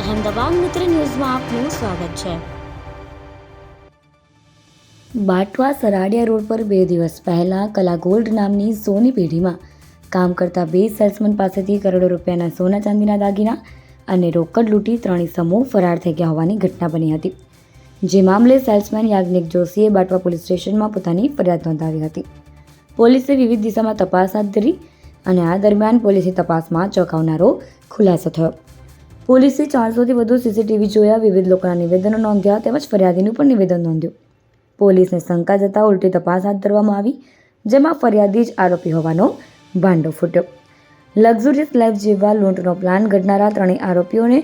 અહેમદાબાદ મિત્ર ન્યૂઝમાં આપનું સ્વાગત છે। બાટવા સરાડિયા રોડ પર 2 દિવસ પહેલા કલા ગોલ્ડ નામની સોની પેઢીમાં કામ કરતા 2 સેલ્સમેન પાસેથી કરોડો રૂપિયાના સોના ચાંદીના દાગીના અને રોકડ લૂંટી 3 ઇસમો ફરાર થઈ ગયા હોવાની ઘટના બની હતી। જે મામલે સેલ્સમેન યાજ્ઞિક જોશીએ બાટવા પોલીસ સ્ટેશનમાં પોતાની ફરિયાદ નોંધાવી હતી। પોલીસે વિવિધ દિશામાં તપાસ હાથ ધરી અને આ દરમિયાન પોલીસની તપાસમાં ચોંકાવનારો ખુલાસો થયો। પોલીસે 400થી વધુ સીસીટીવી જોયા, વિવિધ લોકોના નિવેદનો નોંધ્યા તેમજ ફરિયાદીનું પણ નિવેદન નોંધ્યું। પોલીસને શંકા જતાં ઉલટી તપાસ હાથ ધરવામાં આવી, જેમાં ફરિયાદી જ આરોપી હોવાનો ભાંડો ફૂટ્યો। લક્ઝુરિયસ લાઈફ જીવવા લૂંટનો પ્લાન ઘડનારા 3 આરોપીઓને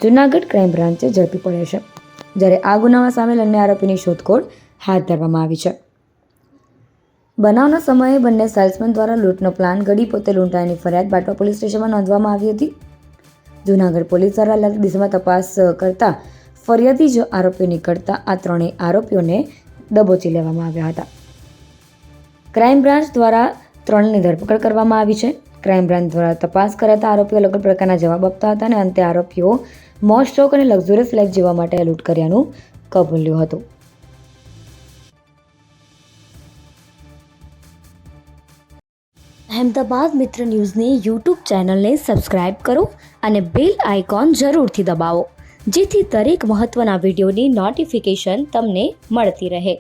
જૂનાગઢ ક્રાઇમ બ્રાન્ચે ઝડપી પડ્યા છે, જ્યારે આ ગુનામાં સામેલ અન્ય આરોપીની શોધખોળ હાથ ધરવામાં આવી છે। બનાવના સમયે બંને સેલ્સમેન દ્વારા લૂંટનો પ્લાન ઘડી પોતે લૂંટાયાની ફરિયાદ બાટવા પોલીસ સ્ટેશનમાં નોંધવામાં આવી હતી। જૂનાગઢ પોલીસ દ્વારા અલગ દિશામાં તપાસ કરતા ફરિયાદી જ આરોપીઓ નીકળતા આ 3 આરોપીઓને દબોચી લેવામાં આવ્યા હતા। ક્રાઇમ બ્રાન્ચ દ્વારા 3ની ધરપકડ કરવામાં આવી છે। ક્રાઇમ બ્રાન્ચ દ્વારા તપાસ કરાતા આરોપીઓ અલગ પ્રકારના જવાબ આપતા હતા અને અંતે આરોપીઓ મોજ શોખ અને લક્ઝુરિયસ લાઈફ જીવવા માટે લૂંટ કર્યાનું કબૂલ્યું હતું। અહેમદાબાદ મિત્ર ન્યૂઝની યુટ્યુબ ચેનલને સબસ્ક્રાઇબ કરો અને બેલ આઇકોન જરૂરથી દબાવો, જેથી દરેક મહત્ત્વના વિડીયોની નોટિફિકેશન તમને મળતી રહે।